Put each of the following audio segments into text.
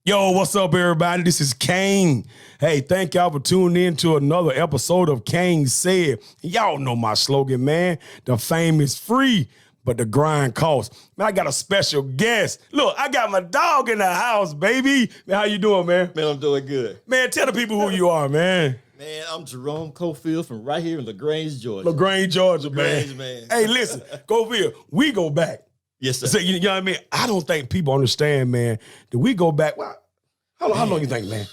Yo, what's up, everybody? This is Kane. Hey, thank y'all for tuning in to another episode of KaneSaid. Y'all know my slogan, man. The fame is free, but the grind costs. Man, I got a special guest. Look, I got my dog in the house, baby. Man, how you doing, man? Man, I'm doing good. Man, tell the people who you are, man. Man, I'm Jerome Cofield from right here in LaGrange, Georgia. LaGrange, Georgia, LaGrange, man. man. Hey, listen, Cofield, we go back. Yes, sir. So, you know what I mean? I don't think people understand, man, that we go back. Well, how long you think, man?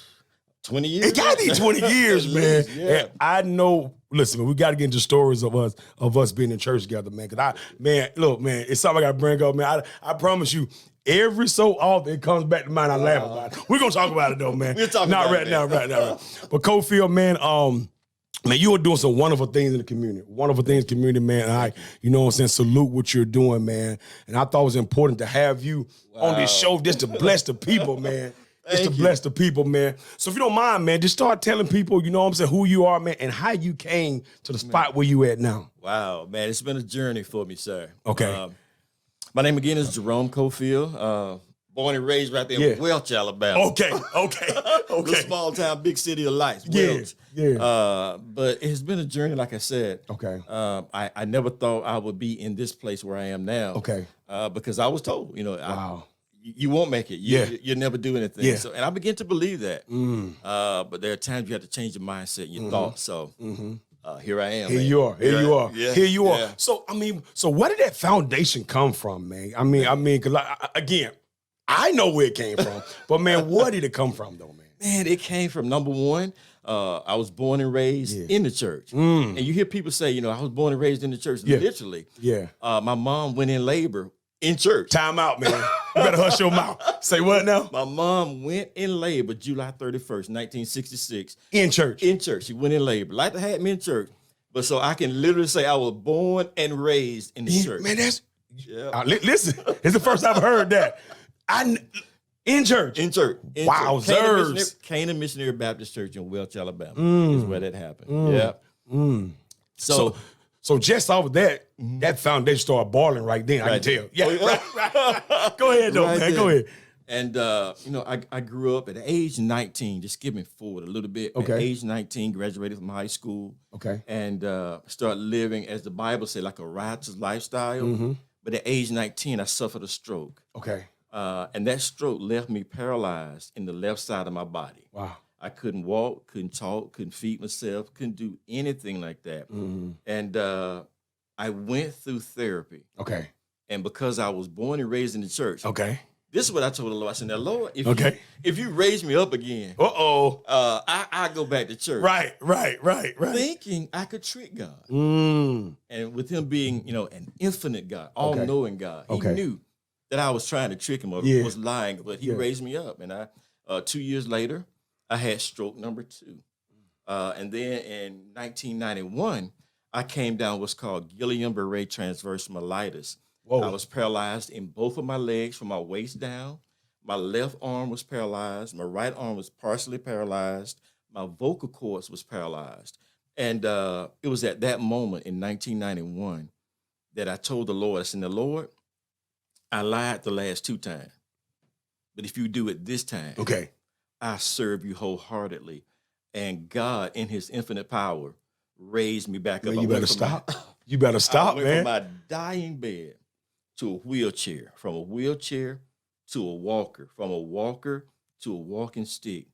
20 years? It gotta be 20 years, man. Yeah. And I know, listen, we gotta get into stories of us being in church together, man. Cause look, man, it's something I gotta bring up, man. I promise you, every so often it comes back to mind, I laugh about it. We're gonna talk about it though, man. We'll talk Not about right it, now, man. right now. But Cofield, man, man, you are doing some wonderful things in the community. Wonderful things in the community, man. And I, you know what I'm saying, salute what you're doing, man. And I thought it was important to have you on this show just to bless the people, man. Just to bless the people, man. So if you don't mind, man, just start telling people, you know what I'm saying, who you are, man, and how you came to the spot where you at now. Wow, man, it's been a journey for me, sir. Okay. My name again is Jerome Cofield. Born and raised right there in Welch, Alabama. Okay. Little small town, big city of lights, Welch. But it's been a journey, like I said. Okay. I never thought I would be in this place where I am now. Okay. Because I was told, you know, Wow. you won't make it. You'll never do anything. Yeah. So, and I began to believe that. But there are times you have to change your mindset and your thoughts. So here I am. Here you are. Yeah. Here you are. Yeah. So where did that foundation come from, man? I mean, cause again, I know where it came from, but man, where did it come from though, man? Man, it came from number one. I was born and raised in the church. And you hear people say, you know, I was born and raised in the church. Literally. Yeah. My mom went in labor in church. Time out, man. You better hush your mouth. Say what now? My mom went in labor July 31st, 1966. In church. In church. She went in labor. Like to have me in church. But so I can literally say I was born and raised in the church. Man, that's listen. It's the first I've heard that. In church. In church. Wowzers. Kane Missionary Baptist Church in Welch, Alabama is where that happened. Yeah. So just off of that, that foundation started boiling right then. I can tell. Yeah, right. Go ahead, though, man. Go ahead. And, you know, I grew up at age 19, just skipping forward a little bit. Okay. At age 19, graduated from high school. Okay. And started living, as the Bible said, like a righteous lifestyle. But at age 19, I suffered a stroke. Okay. And that stroke left me paralyzed in the left side of my body. Wow. I couldn't walk, couldn't talk, couldn't feed myself, couldn't do anything like that. And I went through therapy. Okay. And because I was born and raised in the church, this is what I told the Lord. I said, now, Lord, if you raise me up again, I go back to church. Right. Thinking I could trick God. And with him being, you know, an infinite God, all-knowing God, he knew that I was trying to trick him or was lying, but he raised me up. And 2 years later, I had stroke number 2. And then in 1991, I came down what's called Guillain-Barré transverse myelitis. Whoa. I was paralyzed in both of my legs from my waist down. My left arm was paralyzed. My right arm was partially paralyzed. My vocal cords was paralyzed. And it was at that moment in 1991 that I told the Lord, I said, Lord, I lied the last 2 times. But if you do it this time, I serve you wholeheartedly. And God, in his infinite power, raised me back up. Man, you better stop. You better stop, man. Man. From my dying bed to a wheelchair, from a wheelchair to a walker, from a walker to a walking stick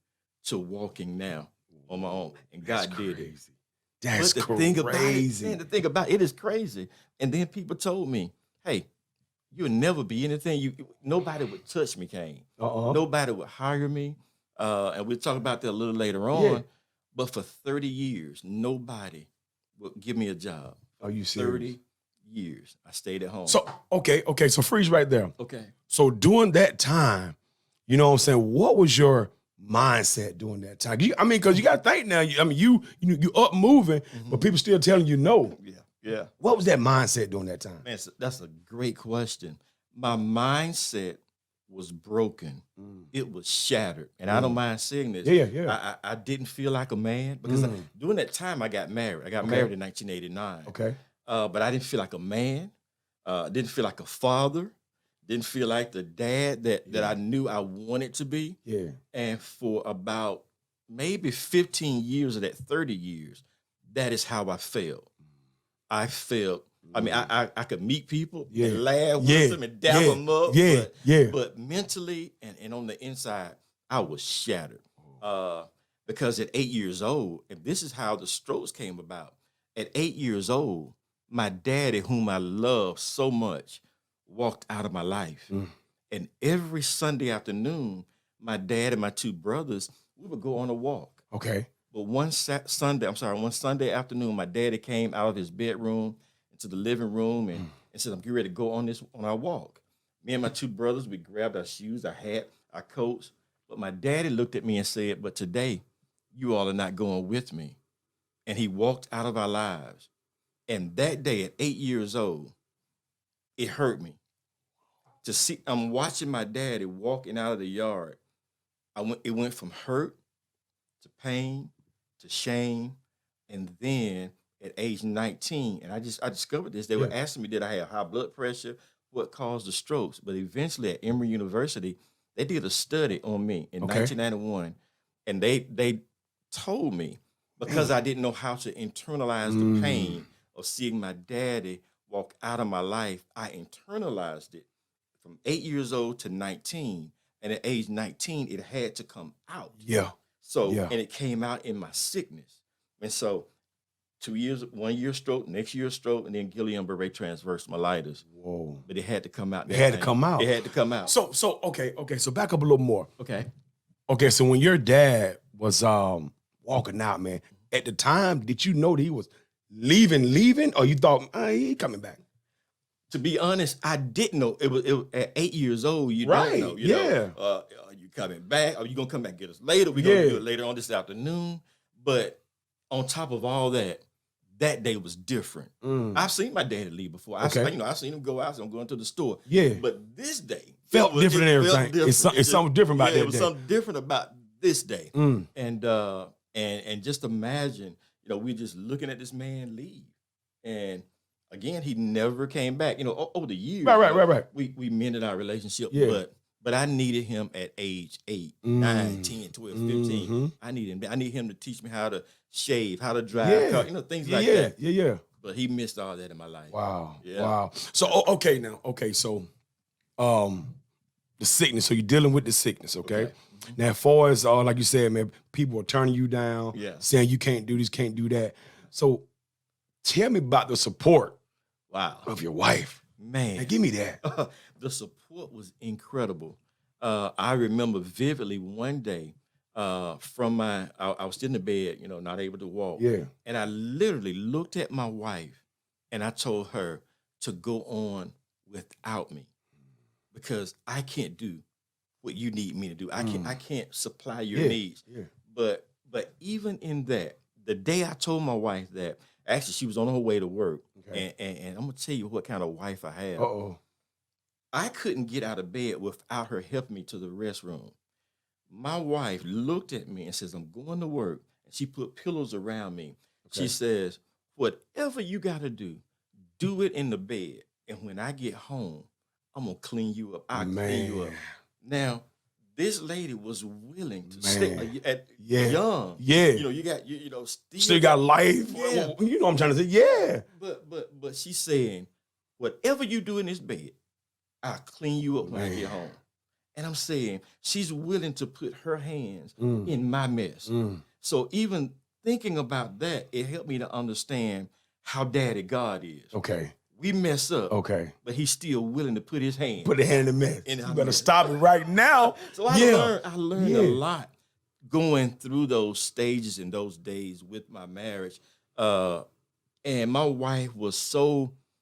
to walking now on my own. And God did it. That's but crazy. The thing about it is crazy. And then people told me, hey, you'll never be anything. Nobody would touch me, Kane. Nobody would hire me. And we'll talk about that a little later on. Yeah. But for 30 years, nobody would give me a job. Are you serious? 30 years. I stayed at home. So, okay. So freeze right there. Okay. So during that time, you know what I'm saying, what was your mindset during that time? Because you got to think now, you up moving, but people still telling you no. Yeah. What was that mindset during that time? Man, that's a great question. My mindset was broken. It was shattered. And I don't mind saying this. Yeah. I didn't feel like a man because during that time I got married. I got married in 1989. Okay. But I didn't feel like a man. Didn't feel like a father. Didn't feel like the dad that I knew I wanted to be. Yeah. And for about maybe 15 years of that 30 years, that is how I felt. I felt, I mean, I could meet people and laugh with them and dab them up. But mentally and on the inside, I was shattered. Because at 8 years old, and this is how the strokes came about. At 8 years old, my daddy, whom I love so much, walked out of my life. And every Sunday afternoon, my dad and my two brothers, we would go on a walk. Okay. But one Sunday afternoon, my daddy came out of his bedroom into the living room and said, I'm getting ready to go on our walk. Me and my two brothers, we grabbed our shoes, our hat, our coats. But my daddy looked at me and said, but today, you all are not going with me. And he walked out of our lives. And that day at 8 years old, it hurt me to see. I'm watching my daddy walking out of the yard. It went from hurt to pain to shame, and then at age 19, and I discovered this. They were asking me, did I have high blood pressure? What caused the strokes? But eventually at Emory University, they did a study on me in 1991, and they told me, because I didn't know how to internalize the pain of seeing my daddy walk out of my life, I internalized it from 8 years old to 19. And at age 19, it had to come out. And it came out in my sickness. And so 2 years, 1 year stroke, next year stroke, and then Guillain-Barré transverse myelitis. Whoa. But it had to come out. It had to come out. It had to come out. So so back up a little more. Okay, so when your dad was walking out, man, at the time, did you know that he was leaving, or you thought, he coming back? To be honest, I didn't know. It was at 8 years old. You don't know. You know, are you coming back? Are you gonna come back and get us later? We're gonna do it later on this afternoon. But on top of all that, that day was different. I've seen my daddy leave before. I've seen him go out. So I'm going to the store. But this day felt different and everything. It's something different about that day. It was something different about this day. And just imagine, we're just looking at this man leave. And again, he never came back. Over the years, right. We mended our relationship, but I needed him at age 8, 9, 10, 12, 15. I need him to teach me how to shave, how to drive, car, things like that. But he missed all that in my life. Wow. So so the sickness. So you're dealing with the sickness, okay? Now, as far as like you said, man, people are turning you down, saying you can't do this, can't do that. So tell me about the support of your wife. Man. Now, give me that. The support was incredible. I remember vividly one day I was still in the bed, not able to walk. And I literally looked at my wife and I told her to go on without me because I can't do what you need me to do. I can't supply your needs. But even in that, the day I told my wife that, actually she was on her way to work, and I'm gonna tell you what kind of wife I have. I couldn't get out of bed without her helping me to the restroom. My wife looked at me and says, I'm going to work. And she put pillows around me. She says, whatever you gotta do it in the bed. And when I get home, I'm gonna clean you up. I'll clean you up. Now, this lady was willing to stay young. You got still got life. You know what I'm trying to say. But she's saying, whatever you do in this bed, I'll clean you up when I get home. And I'm saying she's willing to put her hands in my mess. So even thinking about that, it helped me to understand how daddy God is. We mess up. But he's still willing to put his hand. Put a hand in the mess. You better stop it right now. So I learned a lot going through those stages and those days with my marriage. And my wife was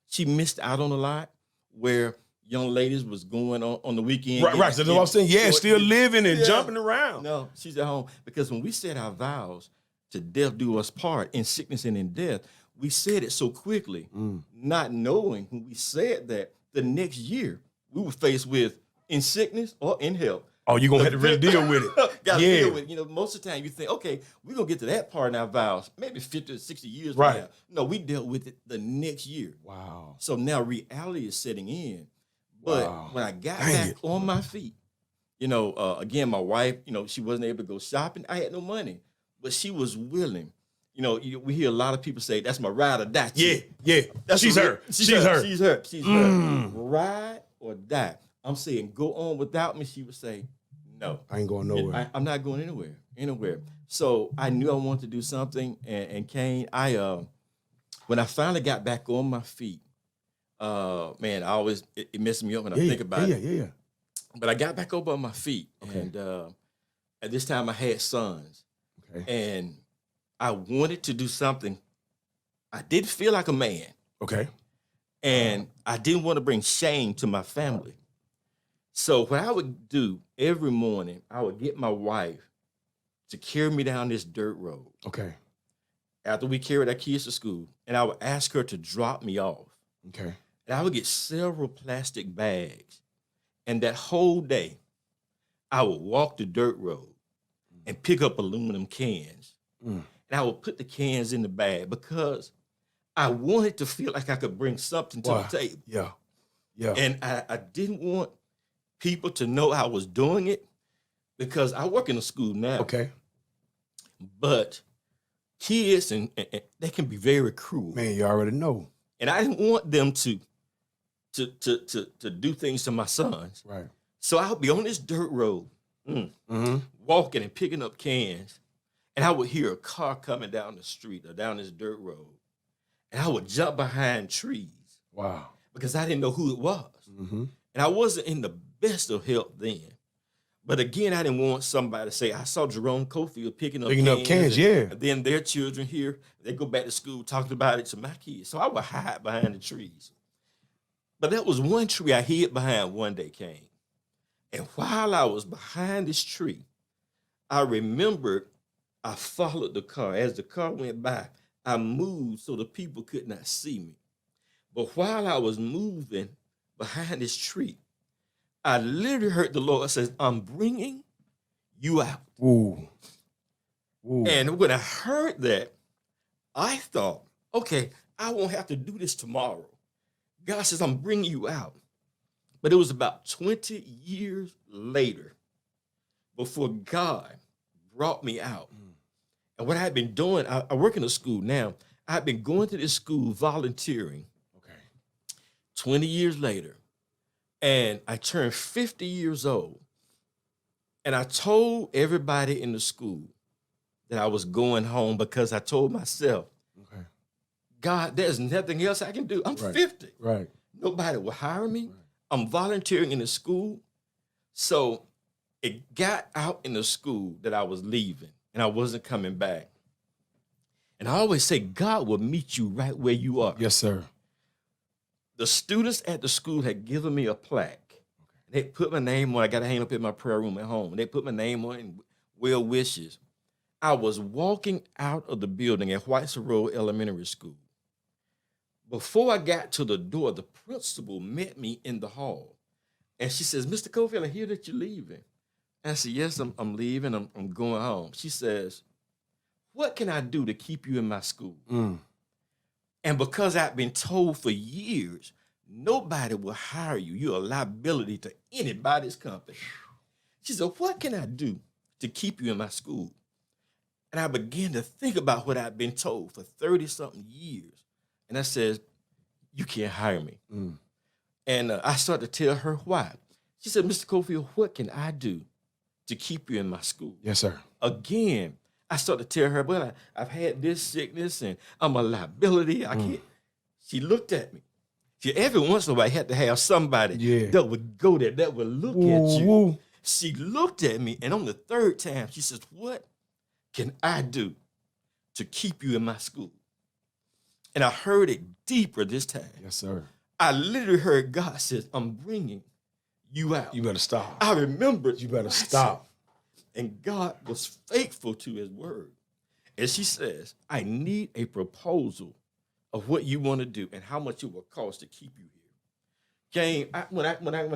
she missed out on a lot where young ladies was going on the weekend. Right. So that's what I'm saying. Still living and jumping around. No, she's at home. Because when we said our vows to death do us part, in sickness and in death, we said it so quickly, not knowing when we said that the next year we were faced with in sickness or in health. Oh, you're going to have to really deal with it. Got to deal with it. Most of the time you think, okay, we're going to get to that part in our vows, maybe 50 or 60 years from now. No, we dealt with it the next year. Wow. So now reality is setting in. But Wow. when I got Dang back it. on my feet, you know, again, my wife, you know, she wasn't able to go shopping. I had no money, but she was willing. You know, we hear a lot of people say, that's my ride or die. Yeah, chick." yeah. That's She's a real- her. She's her. She's her. She's her. Ride or die. I'm saying, go on without me. She would say, no. I ain't going nowhere. I'm not going anywhere. So I knew I wanted to do something. And Kane, when I finally got back on my feet, man, it messes me up when I think about it. Yeah. But I got back up on my feet. Okay. And at this time I had sons. Okay. And I wanted to do something. I did feel like a man. Okay. And I didn't want to bring shame to my family. So what I would do every morning, I would get my wife to carry me down this dirt road. Okay. After we carried our kids to school, and I would ask her to drop me off. Okay. And I would get several plastic bags. And that whole day, I would walk the dirt road and pick up aluminum cans. And I would put the cans in the bag because I wanted to feel like I could bring something to the table. Yeah. Yeah. And I didn't want people to know I was doing it because I work in a school now. Okay. But kids, and they can be very cruel. Man, you already know. And I didn't want them to do things to my sons. Right. So I would be on this dirt road, walking and picking up cans. And I would hear a car coming down the street or down this dirt road. And I would jump behind trees. Wow. Because I didn't know who it was. And I wasn't in the best of health then. But again, I didn't want somebody to say, I saw Jerome Cofield picking up cans. And then their children here, they go back to school talking about it to my kids. So I would hide behind the trees. But that was one tree I hid behind one day, Kane. And while I was behind this tree, I remembered I followed the car. As the car went by, I moved so the people could not see me. But while I was moving behind this tree, I literally heard the Lord say, I'm bringing you out. Ooh. And when I heard that, I thought, okay, I won't have to do this tomorrow. God says, I'm bringing you out. But it was about 20 years later before God brought me out. And what I had been doing, I work in a school now. I had been going to this school volunteering. 20 years later, and I turned 50 years old, and I told everybody in the school that I was going home because I told myself, God, there's nothing else I can do. I'm 50. Right. Nobody will hire me. I'm volunteering in the school. So it got out in the school that I was leaving, and I wasn't coming back. And I always say, God will meet you right where you are. Yes, sir. The students at the school had given me a plaque. They put my name on. I got to hang up in my prayer room at home. They put my name on it and well wishes. I was walking out of the building at Whites Road Elementary School. Before I got to the door, the principal met me in the hall. And she says, Mr. Cofield, I hear that you're leaving. And I said, yes, I'm leaving. I'm going home. She says, what can I do to keep you in my school? And because I've been told for years, nobody will hire you. You're a liability to anybody's company. She said, what can I do to keep you in my school? And I began to think about what I've been told for 30-something years. And I said, you can't hire me. And I started to tell her why. She said, Mr. Cofield, what can I do to keep you in my school? Yes, sir. Again, I started to tell her, well, I've had this sickness and I'm a liability. I can't. She looked at me. Every once in a while, I had to have somebody that would go there, that would look at you. She looked at me, and on the third time, she says, what can I do to keep you in my school? And I heard it deeper this time. Yes, sir. I literally heard God says, I'm bringing you out. You better stop. I remembered. You better stop. And God was faithful to his word. And she says, I need a proposal of what you want to do and how much it will cost to keep you here. Kane, when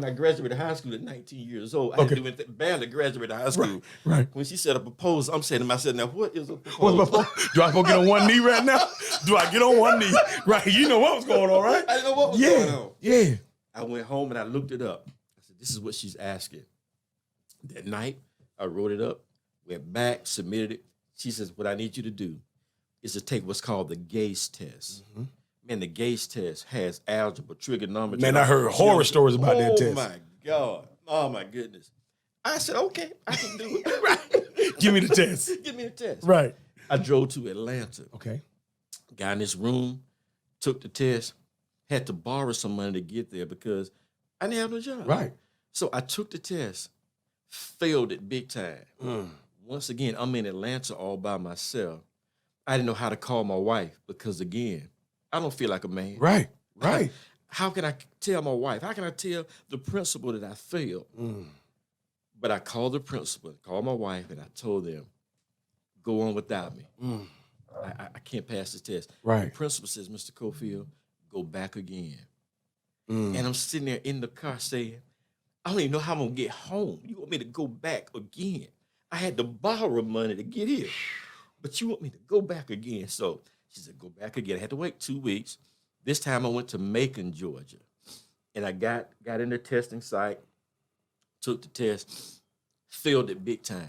I graduated high school at 19 years old, I didn't do barely graduated high school. Right. When she said a proposal, I'm saying to myself, now what is a proposal? Do I go get on one knee right now? Do I get on one knee? Right. You know what was going on, right? I didn't know what was going on. Yeah. I went home and I looked it up. I said, this is what she's asking. That night, I wrote it up, went back, submitted it. She says, what I need you to do is to take what's called the gaze test. Mm-hmm. Man, the gaze test has algebra, trigonometry. Man, I heard horror stories about that test. Oh, my God. Oh, my goodness. I said, okay, I can do it. Right. Give me the test. Give me the test. Right. I drove to Atlanta. Okay. Got in this room, took the test, had to borrow some money to get there because I didn't have no job. Right. So I took the test, failed it big time. Once again, I'm in Atlanta all by myself. I didn't know how to call my wife because, again, I don't feel like a man. Right, right. How can I tell my wife? How can I tell the principal that I failed? But I called the principal, called my wife, and I told them, go on without me. I can't pass the test. Right. The principal says, Mr. Cofield, go back again. And I'm sitting there in the car saying, I don't even know how I'm going to get home. You want me to go back again? I had to borrow money to get here. But you want me to go back again. So she said, go back again. I had to wait 2 weeks. This time I went to Macon, Georgia. And I got in the testing site, took the test, failed it big time.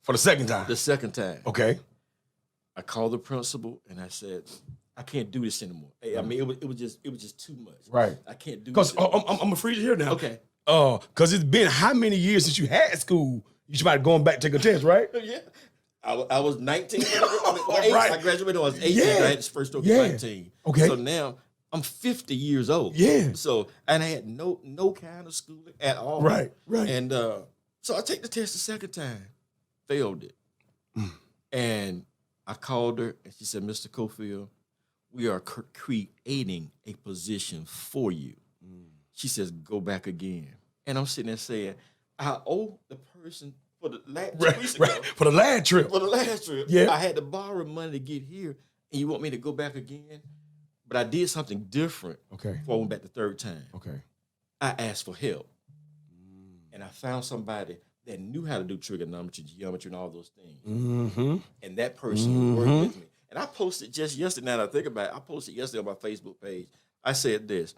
For the second time? The second time. Okay. I called the principal and I said, I can't do this anymore. I mean, it was just too much. Right. I can't do this. Because I'm gonna freeze you here now. Okay. Because it's been how many years since you had school? You should be going back to take a test, right? Yeah. I was 19. Right. I graduated when I was 18. I had this first stroke at 19. Okay. So now I'm 50 years old. Yeah. So, and I had no kind of schooling at all. Right, right. And so I take the test the second time, failed it. And I called her and she said, Mr. Cofield, we are creating a position for you. She says, go back again. And I'm sitting there saying, I owe the person for the last 2 weeks ago. For the last trip. For the last trip. Yeah. I had to borrow money to get here, and you want me to go back again? But I did something different before I went back the third time. Okay. I asked for help. And I found somebody that knew how to do trigonometry, geometry, and all those things. And that person worked with me. And I posted just yesterday, now that I think about it, I posted yesterday on my Facebook page. I said this,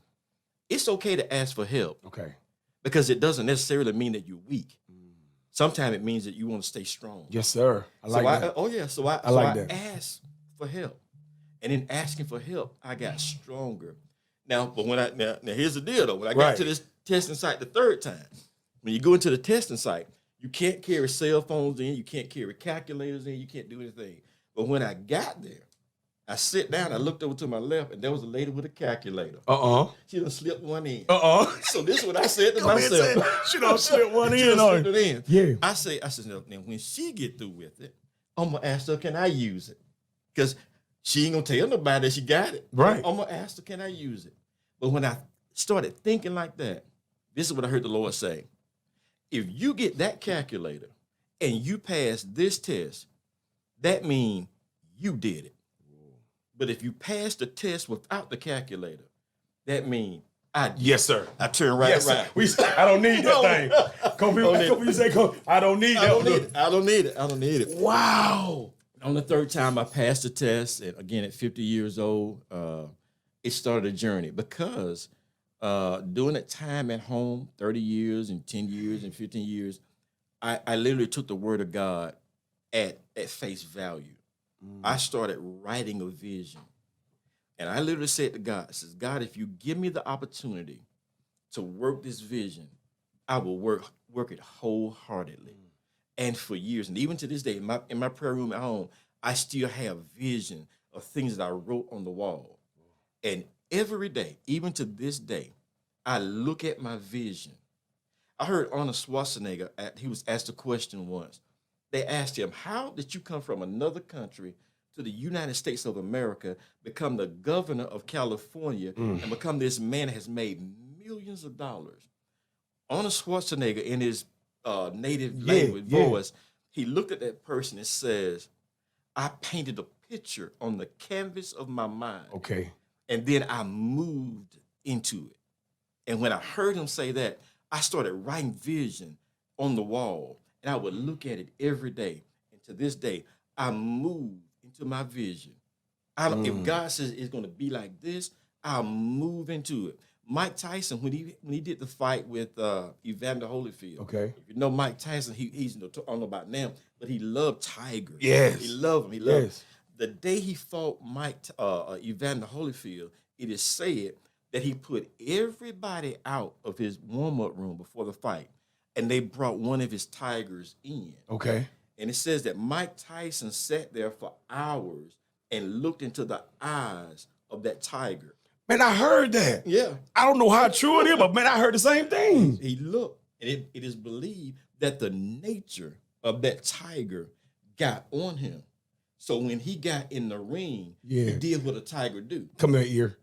it's okay to ask for help. Okay. Because it doesn't necessarily mean that you're weak. Sometimes it means that you want to stay strong. Yes, sir. I like that. So I asked for help. And in asking for help, I got stronger. Now, but when now here's the deal though. When I got to this testing site the third time, when you go into the testing site, you can't carry cell phones in, you can't carry calculators in, you can't do anything. But when I got there, I sit down, I looked over to my left, and there was a lady with a calculator. She done slipped one in. So this is what I said to myself. She done slipped one in. Slipped it in. Yeah. I said, now when she get through with it, I'm gonna ask her, can I use it? Because she ain't gonna tell nobody that she got it. Right. I'm gonna ask her, can I use it? But when I started thinking like that, this is what I heard the Lord say. If you get that calculator and you pass this test, that means you did it. But if you pass the test without the calculator, that means I did. Yes, sir. I turn right around. I don't need that thing. You say, I don't need that. I don't need it. Wow. On the third time I passed the test, and again at 50 years old, it started a journey because during that time at home, 30 years and 10 years and 15 years, I literally took the word of God at face value. I started writing a vision. And I literally said to God, I says, God, if you give me the opportunity to work this vision, I will work it wholeheartedly. And for years, and even to this day, in my prayer room at home, I still have vision of things that I wrote on the wall. And every day, even to this day, I look at my vision. I heard Arnold Schwarzenegger, he was asked a question once. They asked him, how did you come from another country to the United States of America, become the governor of California, and become this man that has made millions of dollars? Arnold Schwarzenegger, in his native language voice, he looked at that person and says, I painted a picture on the canvas of my mind. Okay. And then I moved into it. And when I heard him say that, I started writing vision on the wall. And I would look at it every day. And to this day, I move into my vision. If God says it's going to be like this, I'll move into it. Mike Tyson, when he did the fight with Evander Holyfield. Okay. If you know Mike Tyson, he's I don't know about now, but he loved tigers. Yes. He loved him. He loved him. Yes. The day he fought Evander Holyfield, it is said that he put everybody out of his warm-up room before the fight, and they brought one of his tigers in. Okay. And it says that Mike Tyson sat there for hours and looked into the eyes of that tiger. Man, I heard that. Yeah. I don't know how true it is, but man, I heard the same thing. He looked, and it is believed that the nature of that tiger got on him. So when he got in the ring, he did what a tiger do. Come here, ear.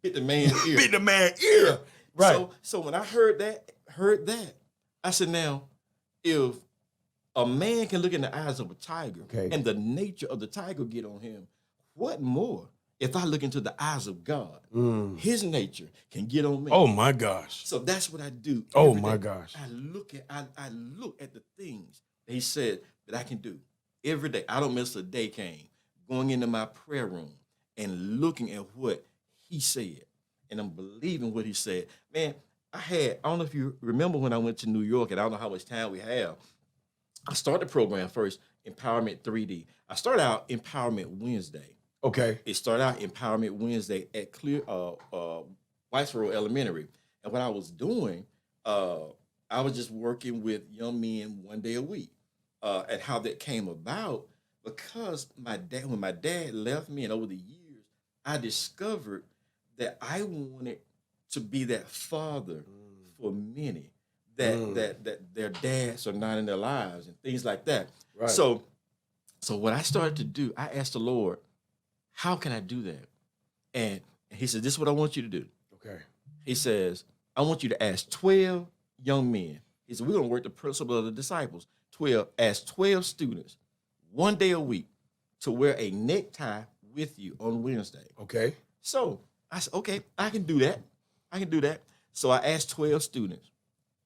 Bit the man's ear. Bit the man's ear. Right. So when I heard that, I said, now, if a man can look in the eyes of a tiger and the nature of the tiger get on him, what more if I look into the eyes of God? His nature can get on me. Oh my gosh. So that's what I do. Oh my gosh. I look at the things that he said that I can do every day. I don't miss a day, Kane, going into my prayer room and looking at what he said. And I'm believing what he said. Man, I don't know if you remember when I went to New York, and I don't know how much time we have. I started the program first, Empowerment 3D. I started out Empowerment Wednesday. Okay. It started out Empowerment Wednesday at Whitesboro Elementary. And what I was doing, I was just working with young men one day a week. And how that came about, because when my dad left me, and over the years, I discovered that I wanted to be that father for many that their dads are not in their lives and things like that. Right. So what I started to do, I asked the Lord, how can I do that? And he said, this is what I want you to do. Okay. He says, I want you to ask 12 young men. He said, we're going to work the principle of the disciples. 12, ask 12 students one day a week to wear a necktie with you on Wednesday. Okay. So I said, okay, I can do that. So I asked 12 students.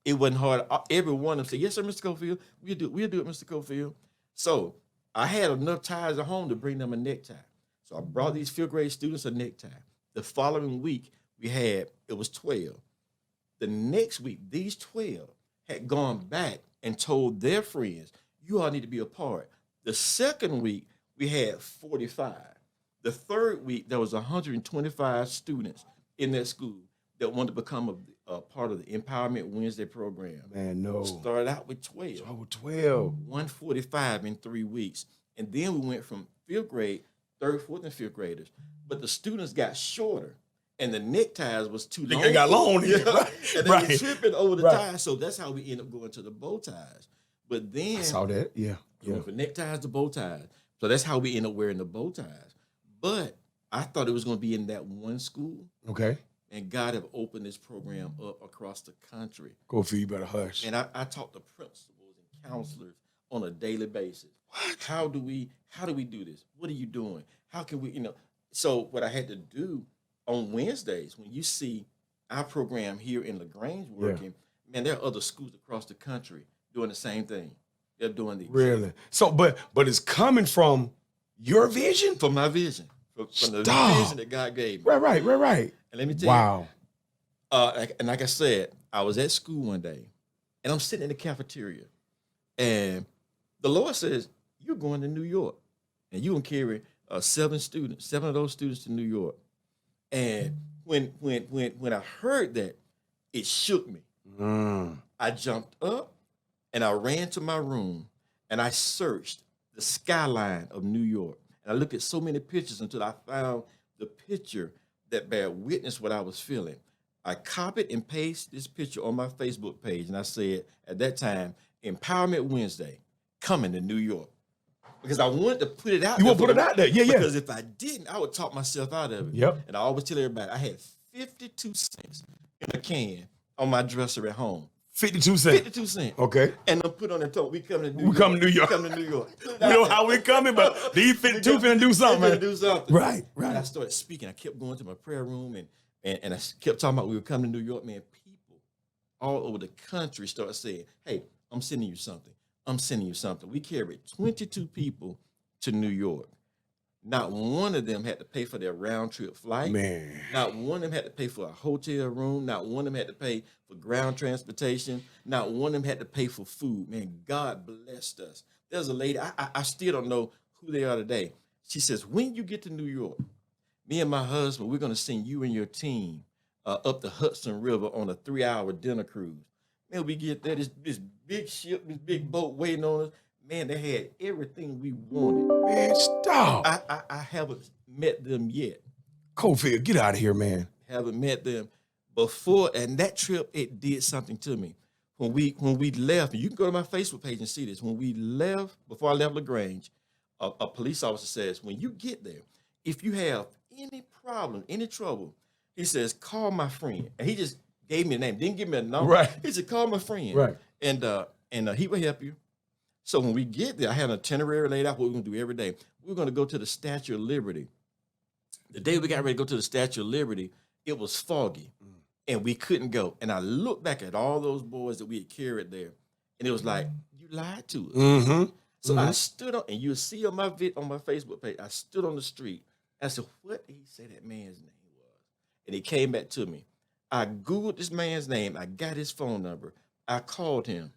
It wasn't hard. Every one of them said, yes, sir, Mr. Cofield. We'll do it, Mr. Cofield. So I had enough ties at home to bring them a necktie. So I brought these 5th grade students a necktie. The following week, it was 12. The next week, these 12 had gone back and told their friends, you all need to be a part. The second week, we had 45. The third week, there was 125 students in that school that wanted to become a part of the Empowerment Wednesday program. Man, no. Started out with 12. Started with 12. 145 in 3 weeks. And then we went from 5th grade, 3rd, 4th, and 5th graders. But the students got shorter, and the neckties was too long. They got long. Yeah. Right. And they were tripping over the ties. So that's how we ended up going to the bow ties. But then I saw that. Yeah. From neckties to bow ties. So that's how we ended up wearing the bow ties. But I thought it was going to be in that one school. Okay. And God have opened this program up across the country. Cofield, you better hush. And I talk to principals and counselors on a daily basis. What? How do we do this? What are you doing? How can we, So what I had to do on Wednesdays, when you see our program here in LaGrange working, man, there are other schools across the country doing the same thing. They're doing the really. So, but it's coming from your vision, from my vision, from the vision that God gave me. Right. And let me tell you, and like I said, I was at school one day, and I'm sitting in the cafeteria, and the Lord says, "You're going to New York, and you gonna carry 7 of those students to New York." And when I heard that, it shook me. I jumped up and I ran to my room and I searched the skyline of New York. And I looked at so many pictures until I found the picture that bear witness what I was feeling. I copied and pasted this picture on my Facebook page, and I said at that time, Empowerment Wednesday, coming to New York. Because I wanted to put it out there. You want to put it out there? Yeah. Because if I didn't, I would talk myself out of it. Yep. And I always tell everybody, I had 52 cents in a can on my dresser at home. 52 cents. 52 cents. Okay. And I put on the top, we coming to New York. We coming to New York. We coming to New York. We know how we coming, but these 52 finna do something, man. Do something. Right. And I started speaking. I kept going to my prayer room and I kept talking about we were coming to New York, man. People all over the country started saying, hey, I'm sending you something. I'm sending you something. We carried 22 people to New York. Not one of them had to pay for their round trip flight. Man. Not one of them had to pay for a hotel room. Not one of them had to pay for ground transportation. Not one of them had to pay for food. Man, God blessed us. There's a lady, I still don't know who they are today. She says, when you get to New York, me and my husband, we're going to send you and your team up the Hudson River on a 3-hour dinner cruise. Man, we get there, this big ship, this big boat waiting on us. Man, they had everything we wanted. Man, stop. I haven't met them yet. Cofield, get out of here, man. Haven't met them before, and that trip, it did something to me. When we left, and you can go to my Facebook page and see this. When we left, before I left LaGrange, a police officer says, when you get there, if you have any problem, any trouble, he says, call my friend. And he just gave me a name, didn't give me a number. Right. He said, call my friend. Right. And he will help you. So when we get there, I had an itinerary laid out what we're going to do every day. We're going to go to the Statue of Liberty. The day we got ready to go to the Statue of Liberty, it was foggy, and we couldn't go. And I looked back at all those boys that we had carried there, and it was like, you lied to us. Mm-hmm. So I stood on, and you'll see on my Facebook page, I stood on the street. I said, what did he say that man's name was? And he came back to me. I Googled this man's name. I got his phone number. I called him.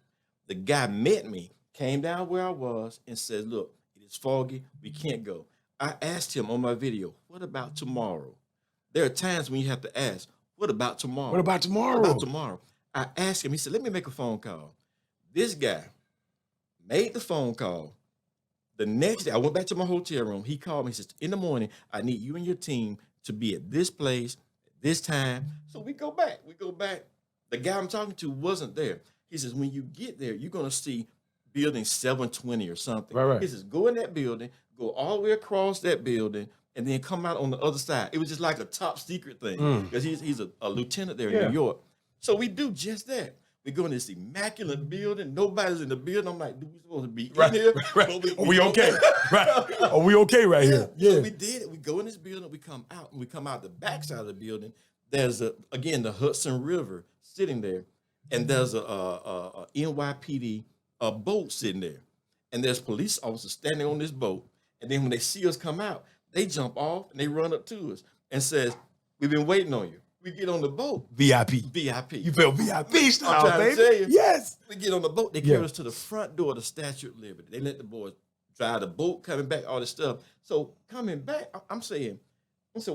The guy met me, came down where I was, and said, look, it is foggy. We can't go. I asked him on my video, what about tomorrow? There are times when you have to ask, what about tomorrow? What about tomorrow? What about tomorrow? I asked him, he said, let me make a phone call. This guy made the phone call. The next day, I went back to my hotel room. He called me, he says, in the morning, I need you and your team to be at this place, at this time. So we go back. The guy I'm talking to wasn't there. He says, when you get there, you're going to see building 720 or something. Right. He says, go in that building, go all the way across that building, and then come out on the other side. It was just like a top secret thing because he's a lieutenant there in New York. So we do just that. We go in this immaculate building. Nobody's in the building. I'm like, do we supposed to be in here? Right. Are we okay? Right. Are we okay right here? Yeah. So we did it. We go in this building. We come out. And we come out the backside of the building. There's, again, the Hudson River sitting there. And there's a NYPD boat sitting there. And there's police officers standing on this boat. And then when they see us come out, they jump off and they run up to us and says, we've been waiting on you. We get on the boat. VIP. You feel VIP style, I'm trying baby. to tell you. Yes. We get on the boat. They carry us to the front door of the Statue of Liberty. They let the boys drive the boat, coming back, all this stuff. So coming back, I said,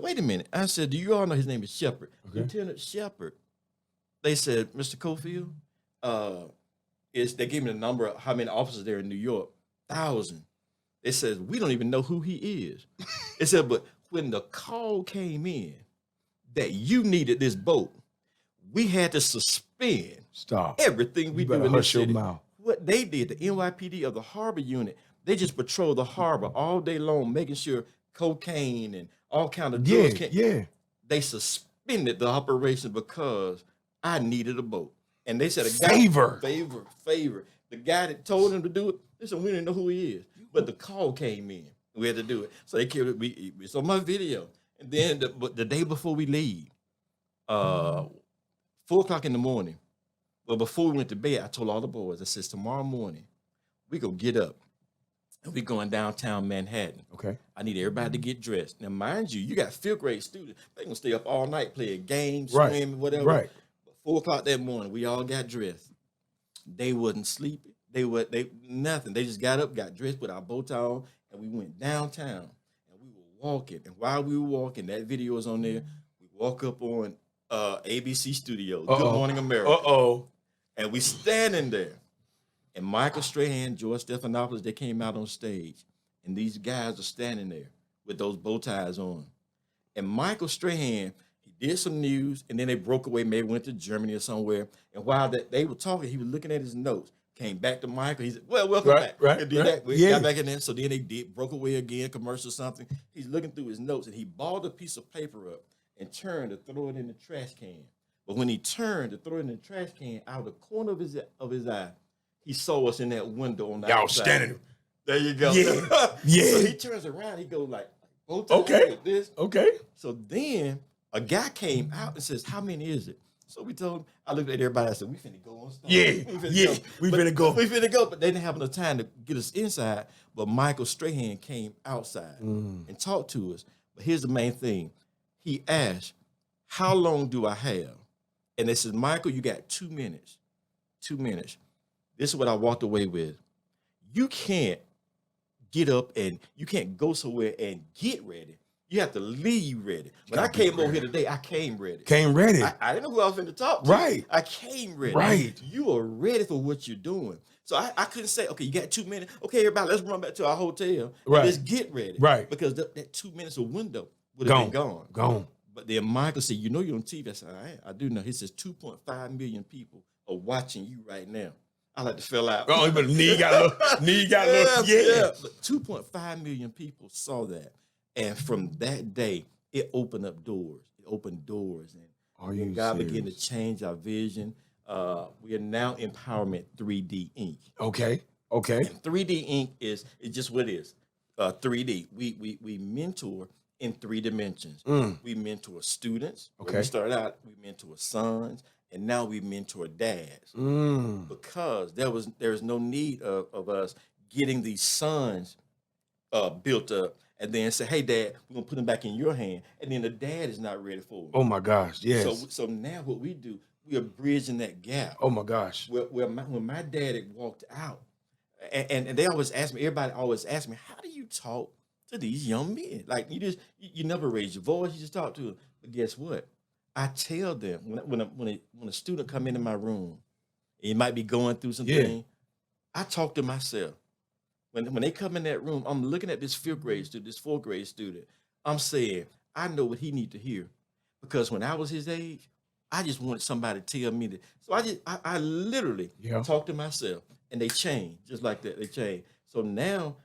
wait a minute. I said, do you all know his name is Shepard? Okay. Lieutenant Shepard. They said, Mr. Cofield, they gave me the number of how many officers there in New York, 1,000. They said, we don't even know who he is. It said, but when the call came in that you needed this boat, we had to suspend everything we do in this city. What they did, the NYPD of the harbor unit, they just patrol the harbor all day long, making sure cocaine and all kind of drugs can't. They suspended the operation because I needed a boat. And they said, favor. The guy that told him to do it, they said, we didn't know who he is. But the call came in. We had to do it. So they killed it. It's on my video. And then the day before we leave, 4 o'clock in the morning, well, before we went to bed, I told all the boys, I said, tomorrow morning, we go get up and we going downtown Manhattan. Okay. I need everybody to get dressed. Now, mind you, you got 5th grade students. They going to stay up all night playing games, swimming, whatever. Right. But 4 o'clock that morning, we all got dressed. They wasn't sleeping. They nothing. They just got up, got dressed, put our bow tie on, and we went downtown. And we were walking. And while we were walking, that video is on there. We walk up on ABC Studios. Good Morning America. And we standing there. And Michael Strahan, George Stephanopoulos, they came out on stage. And these guys are standing there with those bow ties on. And Michael Strahan, he did some news, and then they broke away, maybe went to Germany or somewhere. And while they were talking, he was looking at his notes. Came back to Michael. He said, well, welcome back. And did that. We got back in there. So then they broke away again, commercial or something. He's looking through his notes, and he balled a piece of paper up and turned to throw it in the trash can. But when he turned to throw it in the trash can, out of the corner of his eye, he saw us in that window on the outside. Outstanding. There you go. Yeah. So he turns around. He goes like, okay. Like this. Okay. So then a guy came out and says, how many is it? So we told him, I looked at everybody, I said, we finna go on stage. Yeah, we finna go. We finna go, but they didn't have enough time to get us inside. But Michael Strahan came outside and talked to us. But here's the main thing. He asked, how long do I have? And they said, Michael, you got 2 minutes. 2 minutes. This is what I walked away with. You can't get up and you can't go somewhere and get ready. You have to leave ready. When I came over here today, I came ready. Came ready. I didn't know who I was going to talk to. Right. I came ready. Right. You are ready for what you're doing. So I couldn't say, okay, you got 2 minutes. Okay, everybody, let's run back to our hotel. Right. Let's get ready. Right. Because that 2 minutes of window would have been gone. Gone. But then Michael said, you know you're on TV. I said, I do know. He says 2.5 million people are watching you right now. I like to fill out. Oh, but knee got a little. Yeah. But 2.5 million people saw that. And from that day, it opened up doors. It opened doors. And God began to change our vision. We are now Empowerment 3D Inc. Okay. And 3D Inc. is just what it is. 3D. We mentor in 3 dimensions. We mentor students. Okay. We started out, we mentor sons, and now we mentor dads. Because there is no need of us getting these sons built up and then say, hey, Dad, we're going to put them back in your hand. And then the dad is not ready for it. Oh, my gosh. Yes. So now what we do, we are bridging that gap. Oh, my gosh. When my dad had walked out, and they always ask me, everybody always asks me, how do you talk to these young men? Like, you never raise your voice, you just talk to them. But guess what? I tell them, when a student come into my room, and he might be going through something, I talk to myself. When they come in that room, I'm looking at this 5th grade student, this 4th grade student. I'm saying, I know what he need to hear. Because when I was his age, I just wanted somebody to tell me that. So I literally talk to myself, and they change just like that. They change. So now,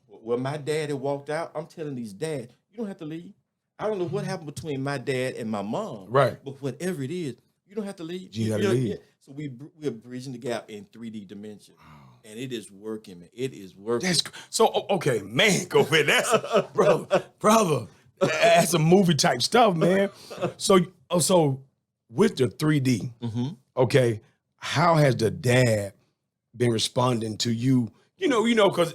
when my dad had walked out, I'm telling these dads, you don't have to leave. I don't know what happened between my dad and my mom. Right. But whatever it is, you don't have to leave. You gotta leave. So we're bridging the gap in 3D dimension. And it is working, man. It is working. Okay, man, go with that. brother. That's some movie type stuff, man. So with the 3D, okay, how has the dad been responding to you? You know, because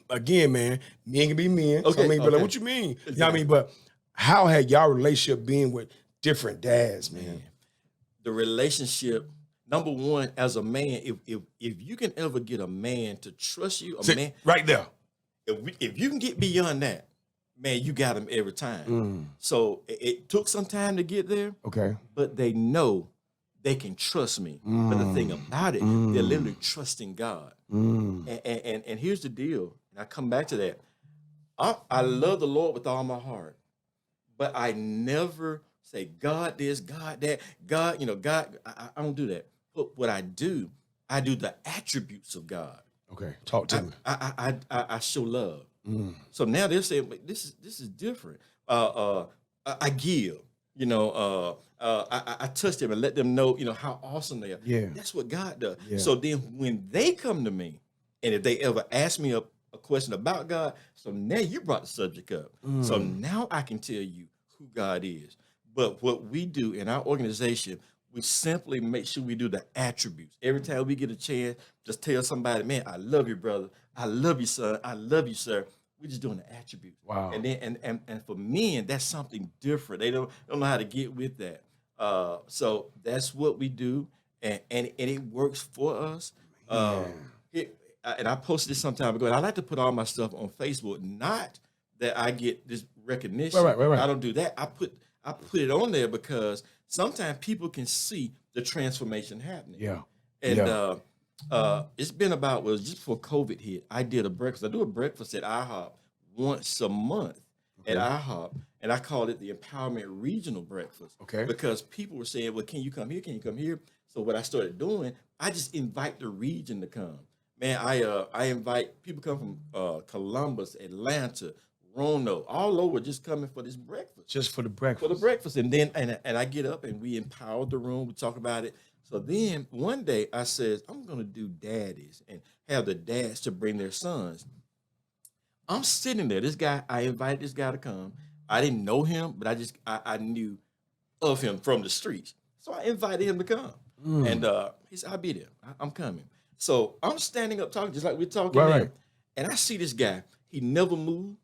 again, man, men can be men. Okay, Some men be like, what you mean? You know what I mean? But how had y'all relationship been with different dads, man? The relationship, number one, as a man, if you can ever get a man to trust you, man, right there. If you can get beyond that, man, you got him every time. So it took some time to get there. Okay. But they know they can trust me. But the thing about it, they're literally trusting God. And here's the deal. And I come back to that. I love the Lord with all my heart, but I never say, God this, God that, God, God, I don't do that. But what I do the attributes of God. Okay, talk to me. I show love. So now they're saying, this is different. I give, I touch them and let them know, how awesome they are. Yeah. That's what God does. Yeah. So then when they come to me, and if they ever ask me a question about God, so now you brought the subject up. So now I can tell you who God is. But what we do in our organization, we simply make sure we do the attributes. Every time we get a chance, just tell somebody, man, I love you, brother. I love you, son. I love you, sir. We're just doing the attributes. Wow. And then and for men, that's something different. They don't know how to get with that. So that's what we do, and it works for us. And I posted this some time ago, and I like to put all my stuff on Facebook. Not that I get this recognition. Right. I don't do that. I put it on there because sometimes people can see the transformation happening. Yeah. And it's been about, just before COVID hit, I did a breakfast. I do a breakfast at IHOP once a month at IHOP, and I called it the Empowerment Regional Breakfast. Okay. Because people were saying, well, can you come here? Can you come here? So what I started doing, I just invite the region to come. Man, I invite people come from Columbus, Atlanta, Roanoke, all over, just coming for this breakfast. Just for the breakfast. For the breakfast. And then and I get up and we empower the room, we talk about it. So then one day I said, I'm gonna do daddies and have the dads to bring their sons. I'm sitting there. This guy, I invited this guy to come. I didn't know him, but I knew of him from the streets. So I invited him to come. And he said, I'll be there. I'm coming. So I'm standing up talking just like we're talking now. Right. And I see this guy. He never moved.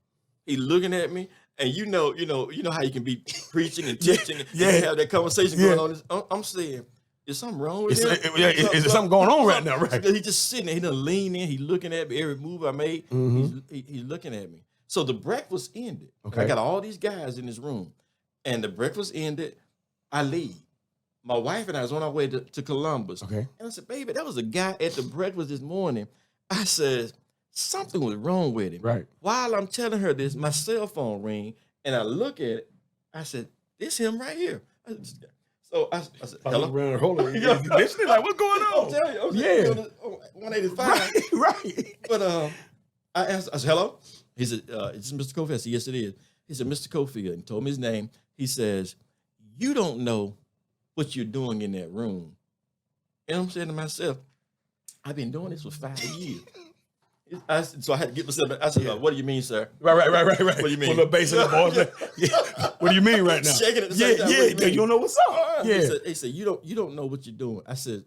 He looking at me. And you know how you can be preaching and teaching and you have that conversation going on. I'm saying, is something wrong with him? Is there something going on right now? Right. He just sitting there. He done lean in. He looking at me. Every move I made, he's looking at me. So the breakfast ended. Okay. I got all these guys in this room. And the breakfast ended. I leave. My wife and I was on our way to Columbus. Okay. And I said, baby, that was a guy at the breakfast this morning. I said, something was wrong with him. Right. While I'm telling her this, my cell phone rang, and I look at it. I said, this him right here. So I said, hello? Hold on. You listening? Like, what's going on? I'm telling you. 185. Right. But I asked, I said, hello? He said, is this Mr. Cofield? I said, yes, it is. He said, Mr. Cofield, and told me his name. He says, you don't know what you're doing in that room. And I'm saying to myself, I've been doing this for 5 years. So I had to get myself. I said, what do you mean, sir? Right. What do you mean? Put a little bass in the ball. What do you mean right now? Shaking at the same time. Yeah. You don't know what's up. He said, you don't know what you're doing. I said,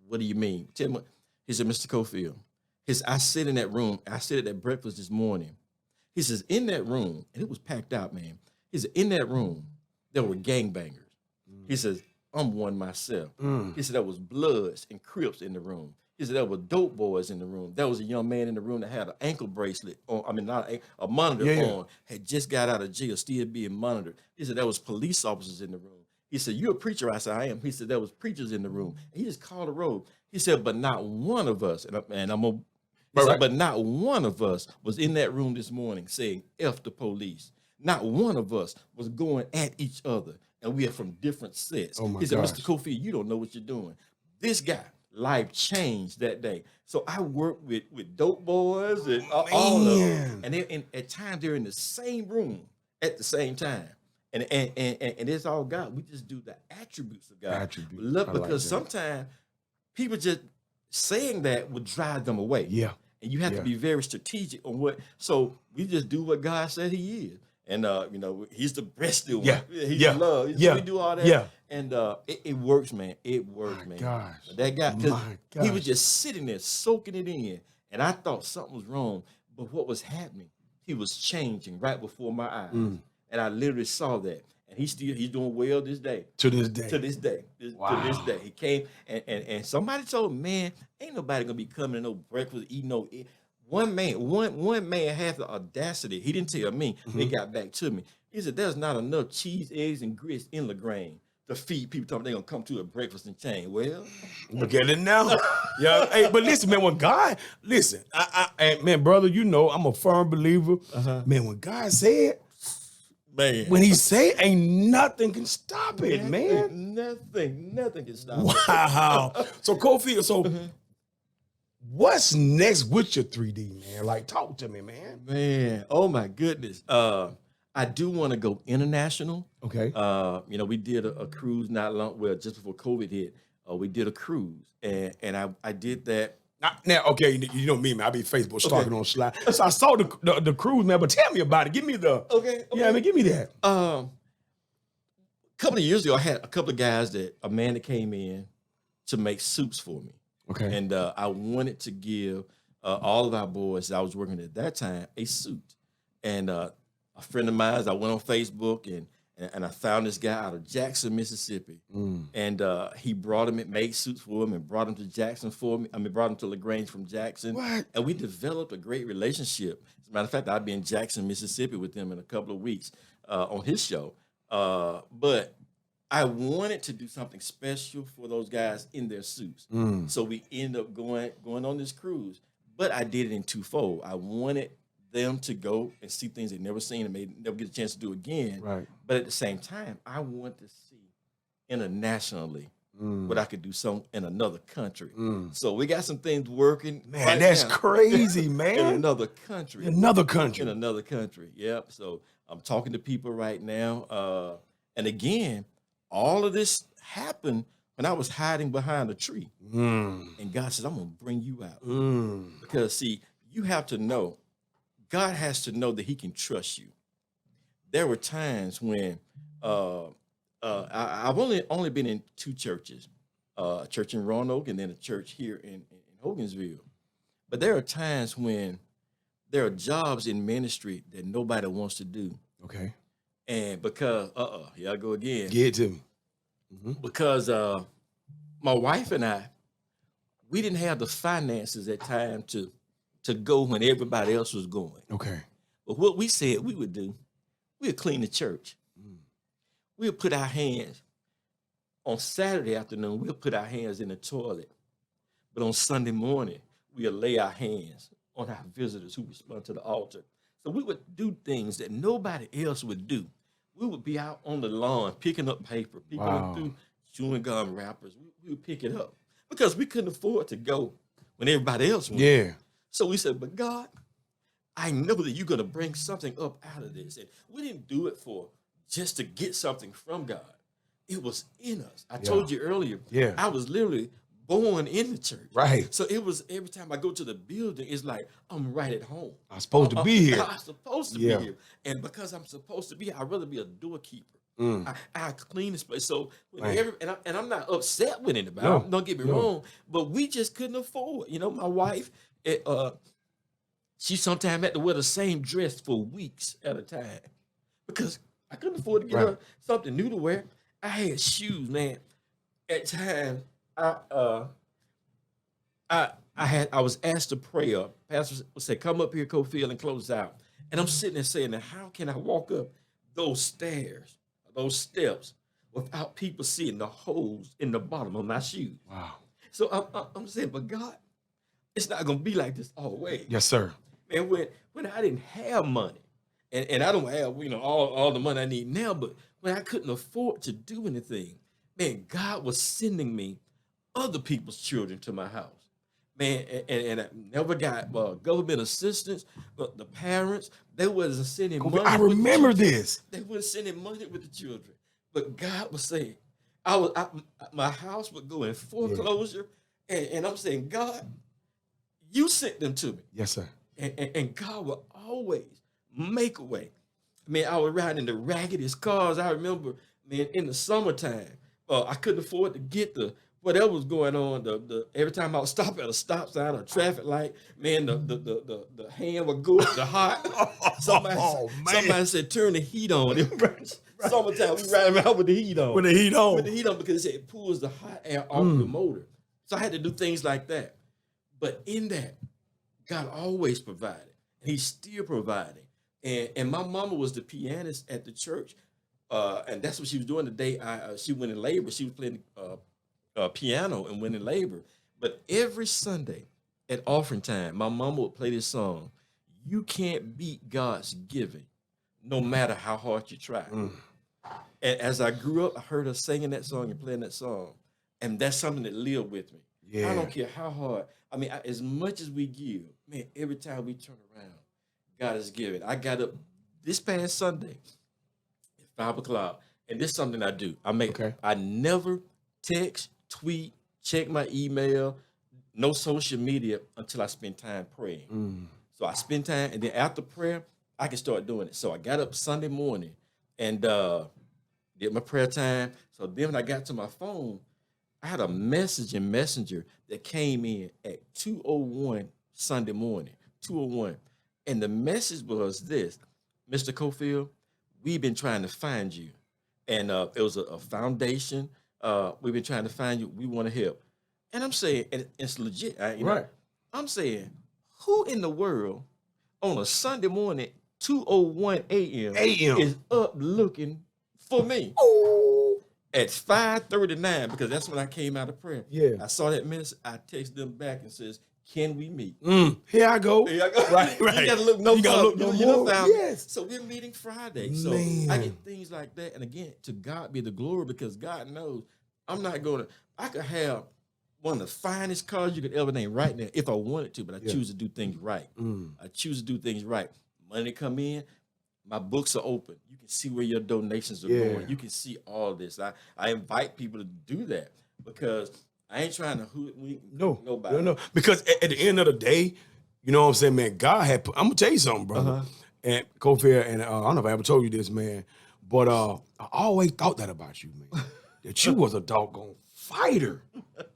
what do you mean? Tell me. He said, Mr. Cofield. I sit in that room. I sit at that breakfast this morning. He says, in that room, and it was packed out, man. He said, in that room, there were gangbangers. He says, I'm one myself. He said, there was Bloods and Crips in the room. He said, there were dope boys in the room. There was a young man in the room that had an ankle bracelet on, a monitor on, had just got out of jail, still being monitored. He said, there was police officers in the room. He said, you a preacher? I said, I am. He said, there was preachers in the room. And he just called the road. He said, but not one of us, but not one of us was in that room this morning saying, F the police. Not one of us was going at each other. And we are from different sets. He said, Mr. Cofield, you don't know what you're doing. This guy, life changed that day. So I worked with dope boys and all of them. And at times they're in the same room at the same time. And it's all God. We just do the attributes of God. Because sometimes people just saying that would drive them away. Yeah. And you have to be very strategic on what. So we just do what God said he is. And, he's the breast one. He's the love. We do all that. Yeah. And it works, man. It works, man. Gosh. That guy, because he was just sitting there soaking it in. And I thought something was wrong. But what was happening, he was changing right before my eyes. And I literally saw that. And he's doing well this day. To this day. He came and somebody told me, man, ain't nobody gonna be coming to no breakfast, eating no. One man had the audacity. He didn't tell me. They got back to me. He said, there's not enough cheese, eggs, and grits in LaGrange to feed people talking they're going to come to a breakfast and change. Well, look at it now. Hey, but listen, man, when God, listen, man, brother, I'm a firm believer. Man, when God said, man, when he say, ain't nothing can stop it, man. Nothing can stop it. Wow. So, Cofield, what's next with your 3D, man? Like, talk to me, man. Man, oh my goodness. I do want to go international. Okay. We did a cruise just before COVID hit. We did a cruise, and I did that. Now, okay, you know me, man. I be Facebook stalking on slide. So I saw the cruise, man. But tell me about it. Give me the. Okay. Yeah, man. Give me that. A couple of years ago, I had a couple of guys a man that came in to make suits for me. Okay. And I wanted to give all of our boys that I was working at that time a suit. And a friend of mine, I went on Facebook and I found this guy out of Jackson, Mississippi. And he brought him and made suits for him and brought him to Jackson for me. Brought him to LaGrange from Jackson. What? And we developed a great relationship. As a matter of fact, I'll be in Jackson, Mississippi with him in a couple of weeks on his show. But I wanted to do something special for those guys in their suits. So we end up going on this cruise. But I did it in twofold. I wanted them to go and see things they'd never seen and may never get a chance to do again. Right. But at the same time, I want to see internationally what I could do in another country. So we got some things working. Man, right that's now. Crazy, man. In another country. In another country. Yep. So I'm talking to people right now. And again, all of this happened when I was hiding behind a tree. And God says, I'm going to bring you out. Because, see, you have to know, God has to know that he can trust you. There were times when I've only been in two churches, a church in Roanoke and then a church here in Hogansville. But there are times when there are jobs in ministry that nobody wants to do. Okay. And because, here I go again. Get it to me. Because my wife and I, we didn't have the finances at time to go when everybody else was going. Okay. But what we said we would do, we would clean the church. We would put our hands, on Saturday afternoon, we'll put our hands in the toilet. But on Sunday morning, we'll lay our hands on our visitors who respond to the altar. So we would do things that nobody else would do. We would be out on the lawn picking up paper, picking up through chewing gum wrappers. We would pick it up because we couldn't afford to go when everybody else went. Yeah. So we said, but God, I know that you're going to bring something up out of this. And we didn't do it for just to get something from God. It was in us. I told you earlier, I was literally born in the church. Right. So it was every time I go to the building, it's like I'm right at home. I'm supposed to be here. I'm supposed to be here. And because I'm supposed to be here, I'd rather be a doorkeeper. I clean this place. So when and I'm not upset with anybody. Don't get me wrong, but we just couldn't afford. You know, my wife, she sometimes had to wear the same dress for weeks at a time because I couldn't afford to get her something new to wear. I had shoes, man. At times, I was asked to pray up. Pastor said, "Come up here, Cofield, and close out." And I'm sitting there saying, "Now, how can I walk up those stairs, those steps, without people seeing the holes in the bottom of my shoes?" Wow. So I'm saying, but God, it's not gonna be like this always. Yes, sir. And when I didn't have money, and I don't have all the money I need now, but when I couldn't afford to do anything, man, God was sending me other people's children to my house. Man, and I never got government assistance, but the parents, they wasn't sending money. I remember this. They weren't sending money with the children. But God was saying, my house would go in foreclosure, and I'm saying, God, you sent them to me. Yes, sir. And God will always make a way. Man, I was riding the raggedest cars. I remember, man, in the summertime, I couldn't afford to get whatever was going on. Every time I would stop at a stop sign or a traffic light, man, the hand would go up the hot. Somebody said, turn the heat on. Summertime, we riding around with the heat on. With the heat on. With the heat on because it pulls the hot air off the motor. So I had to do things like that. But in that, God always provided. He's still providing. And my mama was the pianist at the church. And that's what she was doing the day she went in labor. She was playing piano and went in labor. But every Sunday at offering time, my mama would play this song. You can't beat God's giving, no matter how hard you try. And as I grew up, I heard her singing that song and playing that song. And that's something that lived with me. Yeah. I don't care how hard. I mean, as much as we give, man, every time we turn around, God is giving. I got up this past Sunday at 5 o'clock, and this is something I do. I never text, tweet, check my email, no social media until I spend time praying. So I spend time, and then after prayer, I can start doing it. So I got up Sunday morning and did my prayer time. So then when I got to my phone, I had a message in Messenger that came in at 2:01 Sunday morning, 2:01. And the message was this: Mr. Cofield, we've been trying to find you. And it was a foundation. We've been trying to find you. We want to help. And I'm saying, and it's legit. Right. I'm saying, who in the world on a Sunday morning, 2:01 a.m. is up looking for me? At 5:39, because that's when I came out of prayer. Yeah. I saw that message. I texted them back and says, can we meet? Here I go. Here I go. Right. You gotta look no more. Yes. So we're meeting Friday. So I get things like that. And again, to God be the glory, because God knows I could have one of the finest cars you could ever name right now if I wanted to, but I choose to do things right. I choose to do things right. Money come in, my books are open. You can see where your donations are going. You can see all this. I invite people to do that because I ain't trying to hoodwink nobody. No. Because at the end of the day, you know what I'm saying, man, God I'm going to tell you something, brother. And Cofield, and I don't know if I ever told you this, man, But I always thought that about you, man. That you was a doggone fighter.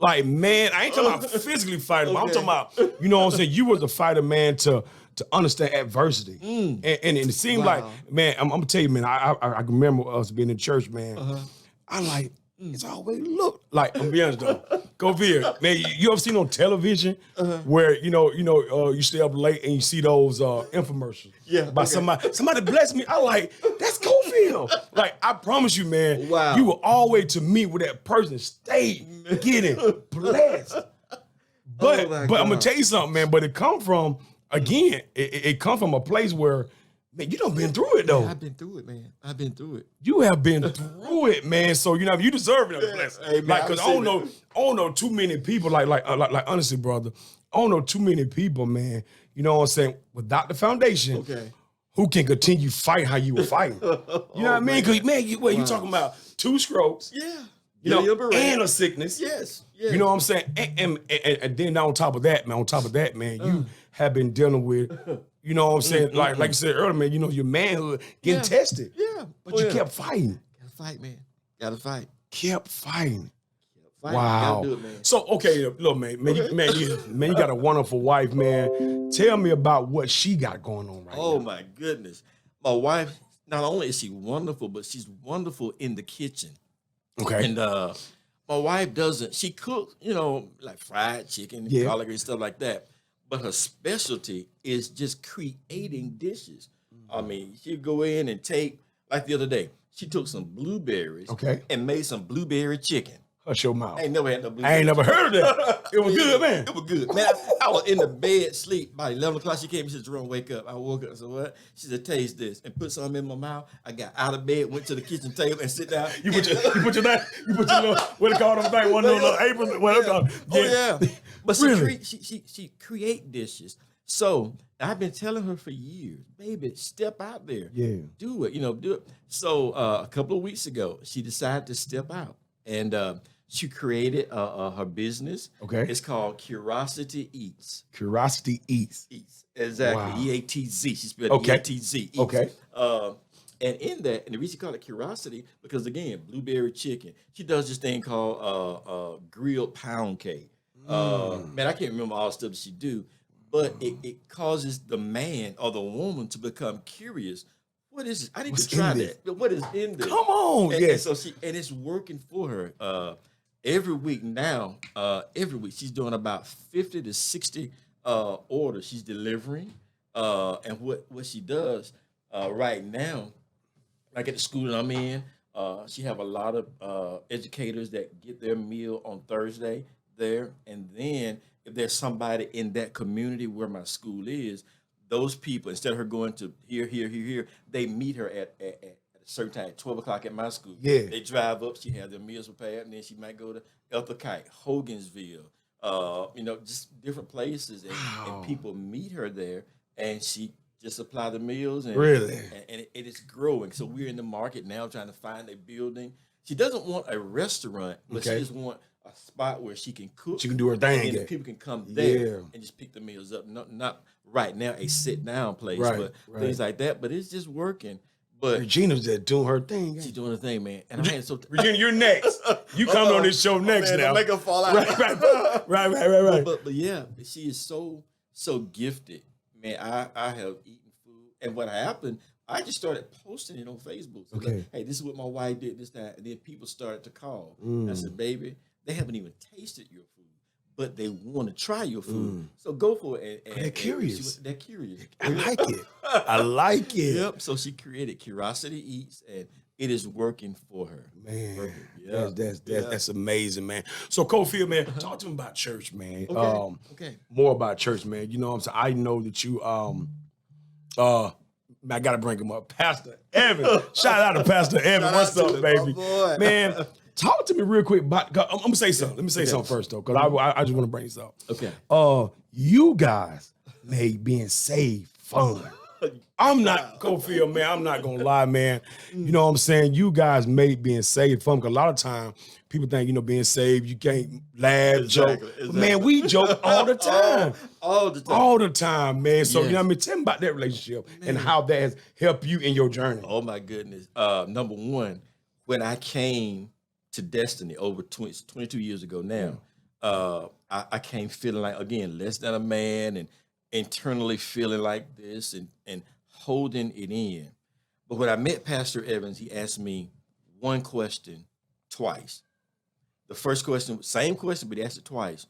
Like, man, I ain't talking about physically fighting, but I'm talking about, you know what I'm saying? You was a fighter, man, to understand adversity. And it seemed like, man, I'm gonna tell you, man, I remember us being in church, man. I like, it's always looked like, I'm gonna be honest though. Cofield, man, you ever seen on television where, you stay up late and you see those infomercials? Yeah. By somebody bless me. I like, that's Cofield. Like, I promise you, man, you were always to meet with that person, stay getting blessed. But I'm gonna tell you something, man, but it come from, again, it come from a place where, man, you done been through it, though. Yeah, I've been through it, man. I've been through it. You have been through it, man. So, you deserve it. Hey, man, like, because I don't know too many people, like honestly, brother, I don't know too many people, man, you know what I'm saying, without the foundation, who can continue fight how you were fighting. You know what I mean? Because, man, you talking about 2 strokes. Yeah. And a sickness. Yes. You know what I'm saying? And then on top of that, man, you have been dealing with, you know what I'm saying? Like you said earlier, man, your manhood getting tested. Yeah. But you kept fighting. Gotta fight, man. Gotta fight. Kept fighting. Wow. Gotta do it, man. So, okay, look, man, you got a wonderful wife, man. Tell me about what she got going on right now. Oh, my goodness. My wife, not only is she wonderful, but she's wonderful in the kitchen. Okay. And my wife she cooks, like fried chicken, garlic and stuff like that. But her specialty is just creating dishes. I mean, she'd go in and like the other day, she took some blueberries and made some blueberry chicken. Hush your mouth. I ain't never had no blueberry. I ain't never heard of that. It was good, man. It was good. Man, I was in the bed, sleep. By 11 o'clock, she came and said, Jerome, wake up. I woke up and said, what? She said, taste this. And put something in my mouth. I got out of bed, went to the kitchen table and sit down. You put your little, what it called them thing, one of those little aprons, what it called. Oh, yeah. But really? she create dishes. So I've been telling her for years, baby, step out there. Yeah. Do it, do it. So a couple of weeks ago, she decided to step out. And she created her business. Okay. It's called Curiosity Eatz. Curiosity Eatz. Eatz. Exactly. Wow. E-A-T-Z. She spelled E-A-T-Z. Eatz. Okay. And in that, and the reason she called it Curiosity, because again, blueberry chicken. She does this thing called grilled pound cake. Man, I can't remember all the stuff that she do, but it causes the man or the woman to become curious. What is this? I need to try that. But what is in this? Come on, and so and it's working for her. Every week now, she's doing about 50 to 60 orders she's delivering. And what she does right now, like at the school that I'm in, she have a lot of educators that get their meal on Thursday there. And then if there's somebody in that community where my school is, those people, instead of her going to here, they meet her at a certain time, 12 o'clock at my school. Yeah. They drive up, she has their meals prepared, and then she might go to Elthakite, Hogansville, just different places. And people meet her there, and she just supply the meals. And, really? And it is growing. So we're in the market now trying to find a building. She doesn't want a restaurant, but she just want a spot where she can cook. She can do her thing. And then people can come there and just pick the meals up. Not right now a sit-down place, but things like that. But it's just working. But Regina's just doing her thing. She's doing her thing, man. And I had Regina, you're next. You coming on this show next now. Don't make her fall out. Right. But yeah, she is so gifted. Man, I have eaten food. And what happened, I just started posting it on Facebook. So like, hey, this is what my wife did, this, that. And then people started to call. I said, baby, they haven't even tasted your food, but they want to try your food. So go for it. And they're curious. They're curious. I like it. I like it. Yep. So she created Curiosity Eatz, and it is working for her. Man, that's amazing, man. So Cofield, man, talk to me about church, man. Okay. More about church, man. You know what I'm saying? I know that you I gotta bring him up. Pastor Evan. Shout out to Pastor Evan. What's up, baby? Man, talk to me real quick. I'm gonna say something. Let me say something first, though, because I just want to bring this up. Okay. You guys made being saved fun. I'm not, Cofield, man, I'm not gonna lie, man. You know what I'm saying? You guys made being saved fun, because a lot of time people think, being saved, you can't laugh, joke. But man, we joke all the time. All the time. All the time, man. So, Yes. you know what I mean? Tell me about that relationship and how that has helped you in your journey. Oh my goodness. Number one, when I came to Destiny over 22 years ago now, I came feeling like, again, less than a man and internally feeling like this and holding it in. But when I met Pastor Evans, he asked me one question twice. The first question, same question, but he asked it twice.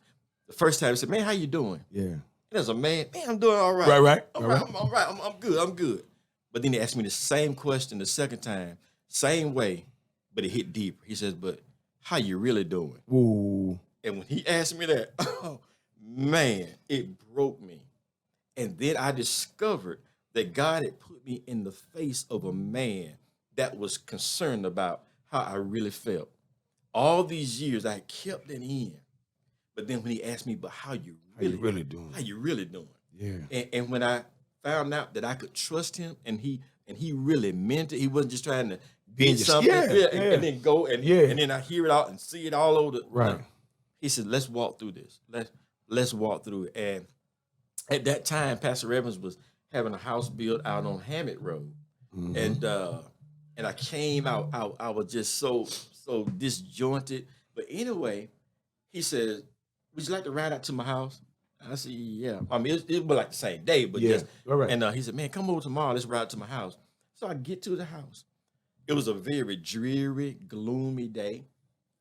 The first time he said, man, how you doing? Yeah. And as a man, I'm doing all right. Right. I'm all right. I'm good. But then he asked me the same question the second time, same way, but it hit deeper. He says, but how you really doing? Ooh. And when he asked me that, oh, man, it broke me. And then I discovered that God had put me in the face of a man that was concerned about how I really felt. All these years, I kept it in. But then when he asked me, but how you really doing? How you really doing? Yeah. And when I found out that I could trust him and he really meant it, he wasn't just trying to be something and then go and then I hear it out and see it all over. Right. He said, let's walk through this. Let's walk through it. And at that time, Pastor Evans was having a house built out on Hammett Road. Mm-hmm. And I came out, I was just so disjointed. But anyway, he said, would you like to ride out to my house? I said, yeah. I mean, it was like the same day, but just, right. And he said, man, come over tomorrow, let's ride to my house. So I get to the house. It was a very dreary, gloomy day,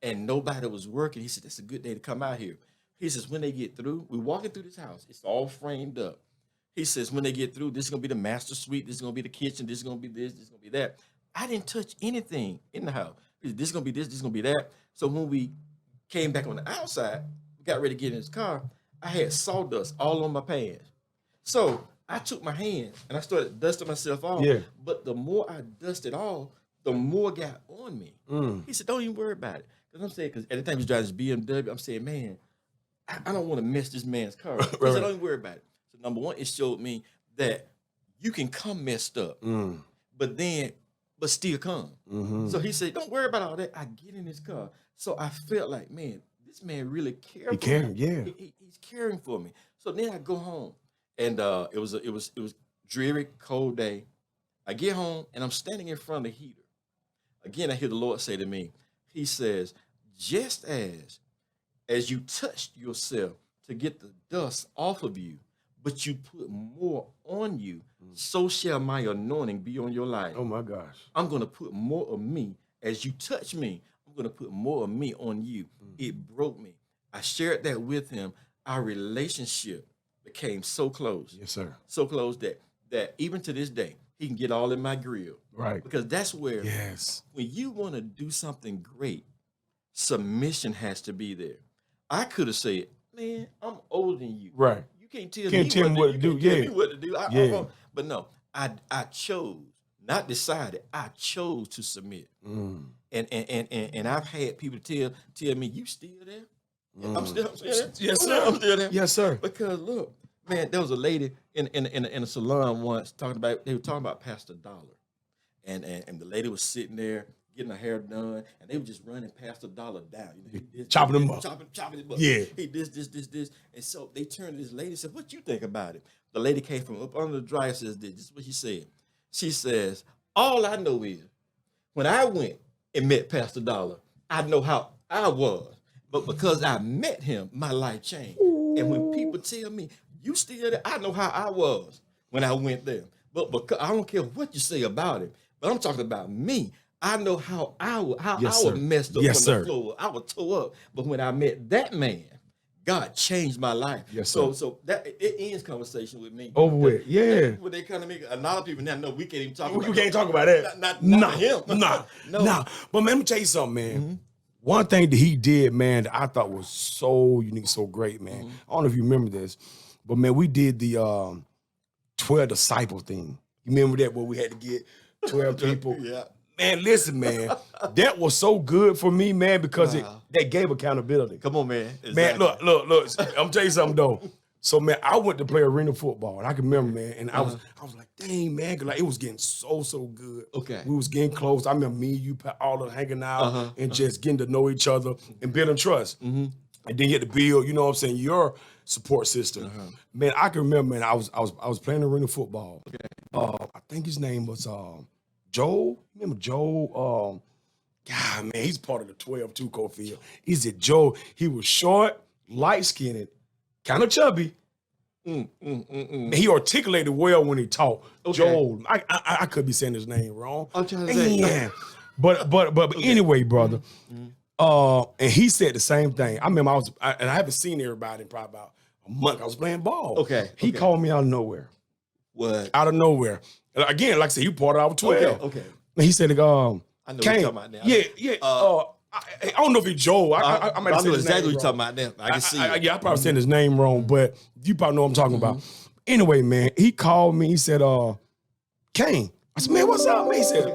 and nobody was working. He said, that's a good day to come out here. He says, when they get through, we're walking through this house. It's all framed up. He says, when they get through, this is going to be the master suite. This is going to be the kitchen. This is going to be this. This is going to be that. I didn't touch anything in the house. He said, this is going to be this. This is going to be that. So when we came back on the outside, we got ready to get in his car, I had sawdust all on my pants. So I took my hand and I started dusting myself off. Yeah. But the more I dusted off, the more got on me. He said, don't even worry about it. Because I'm saying, because at the time he was driving this BMW, I'm saying, man, I don't want to mess this man's car up. He said, don't even worry about it. So number one, it showed me that you can come messed up, but still come. Mm-hmm. So he said, don't worry about all that. I get in his car. So I felt like, man, this man really cares for me. Yeah. He's caring for me. So then I go home, and it was dreary, cold day. I get home, and I'm standing in front of the heater. Again, I hear the Lord say to me, he says, just as you touched yourself to get the dust off of you, but you put more on you, so shall my anointing be on your life. Oh, my gosh. I'm going to put more of me. As you touch me, I'm going to put more of me on you. It broke me. I shared that with him. Our relationship became so close. Yes, sir. So close that even to this day, he can get all in my grill. Right. Because that's where, when you want to do something great, submission has to be there. I could have said, man, I'm older than you. Right. You can't tell me what to do. Yeah. Tell me what to do. But no, I chose, not decided, I chose to submit. And I've had people tell me, you still there? I'm still there. Yes, sir. I'm still there. Yes, sir. Because look, man, there was a lady in a salon once they were talking about Pastor Dollar. And the lady was sitting there getting her hair done, and they were just running Pastor Dollar down. You know, chopping him up. Chopping him up. Yeah. He this. And so they turned to this lady and said, what you think about it? The lady came from up under the dryer and says, this is what she said. She says, all I know is when I went and met Pastor Dollar, I know how I was. But because I met him, my life changed. Ooh. And when people tell me, you still there, I know how I was when I went there. But because I don't care what you say about it, but I'm talking about me. I know how I was messed up on the floor. I was tore up. But when I met that man, God changed my life. Yes, so that it ends conversation with me. Over with, yeah. When they come to me, a lot of people now know we can't even talk about it. We can't talk about that. Not him. Nah. But man, let me tell you something, man. Mm-hmm. One thing that he did, man, that I thought was so unique, so great, man. Mm-hmm. I don't know if you remember this, but man, we did the 12 disciple thing. You remember that, where we had to get 12 people? Yeah. Man, listen, man, that was so good for me, man, because that gave accountability. Come on, man. Exactly. Man, look. I'm tell you something, though. So man, I went to play arena football, and I can remember, man, and I was like, dang, man, 'cause like it was getting so good. Okay. We was getting close. I remember me and you all hanging out and just getting to know each other and building trust. And then you had to build, you know what I'm saying, your support system. Man, I can remember, man, I was playing arena football. Okay. I think his name was Joel. Remember Joel? God, man, he's part of the 12 too, Cofield. Is it Joel? He was short, light-skinned, kind of chubby. And he articulated well when he talked. Okay. Joel, I could be saying his name wrong. I'm trying to say. Yeah. But anyway, brother. And he said the same thing. I remember I haven't seen everybody in probably about a month. I was playing ball. Okay. He called me out of nowhere. What? Out of nowhere. Again, like I said, he part of our 12. Okay. And he said, I know Kane, what you're talking about now. Yeah. I don't know if it's Joe. I might have know said his exactly name what you're talking about now. I can see it. I probably said his name wrong, but you probably know what I'm talking about. Anyway, man, he called me. He said, Kane. I said, man, what's up, man? He said,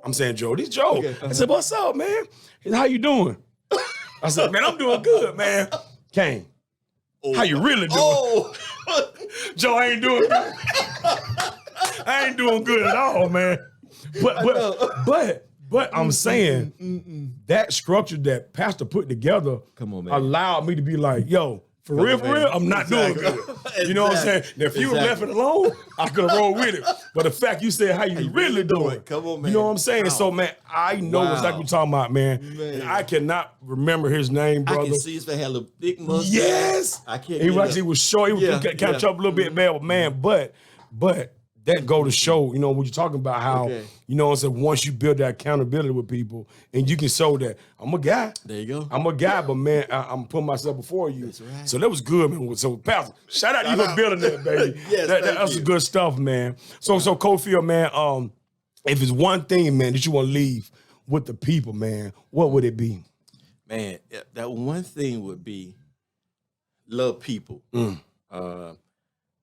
I'm saying, Joe, this Joe. Okay. I said, what's up, man? He said, how you doing? I said, man, I'm doing good, man. Kane, how you really doing? Joe, I ain't doing good. I ain't doing good at all, man. But I'm saying that structure that Pastor put together allowed me to be like, yo, for real, I'm not doing good. You know what I'm saying? Now, if you were left it alone, I could have rolled with it. But the fact you said how you really doing, come on, man. You know what I'm saying? Wow. So, man, I know exactly what you're talking about, man. And I cannot remember his name, brother. I can see his face had a little thick mustache. Yes. I can't. He was short. He was kind of chopped a little bit bad, but man, but that go to show, you know, what you're talking about, how, you know what I'm saying, once you build that accountability with people and you can show that I'm a guy. There you go. I'm a guy, but man, I'm putting myself before you. That's right. So that was good, man. So, Pastor, shout out to you for building that, baby. Yes, that's some good stuff, man. So Cofield, man, if it's one thing, man, that you want to leave with the people, man, what would it be? Man, that one thing would be love people.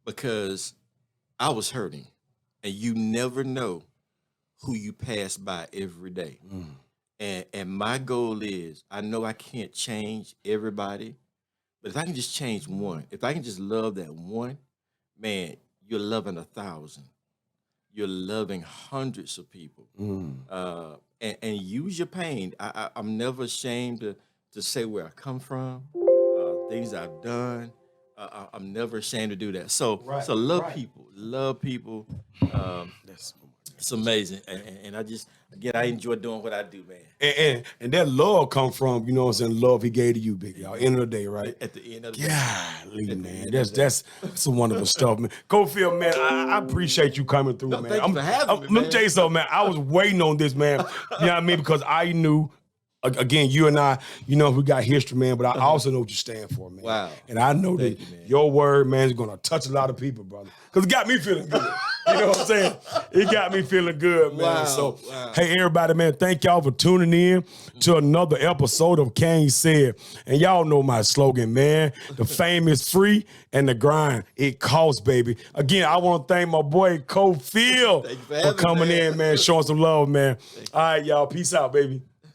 Because I was hurting, and you never know who you pass by every day. And my goal is, I know I can't change everybody, but if I can just change one, if I can just love that one, man, you're loving 1,000. You're loving hundreds of people. And use your pain. I'm never ashamed to say where I come from, things I've done. I'm never ashamed to do that. So love people. It's amazing. And I just, again, I enjoy doing what I do, man. And that love come from, you know what I'm saying, love he gave to you, big y'all. End of the day, right? At the end of the day. Golly, man. That's some wonderful stuff, man. Cofield, man, I appreciate you coming through, man. Thank you for having me, man. Let me tell you something, man. I was waiting on this, man. You know what I mean? Because I knew, again, you and I, you know, we got history, man, but I also know what you stand for, man. Wow. And I know that your word, man, is going to touch a lot of people, brother. Because it got me feeling good. You know what I'm saying? It got me feeling good, man. Wow. So, hey, everybody, man, thank y'all for tuning in to another episode of KaneSaid. And y'all know my slogan, man. The fame is free and the grind, it costs, baby. Again, I want to thank my boy Cofield for coming in, man, showing some love, man. All right, y'all. Peace out, baby.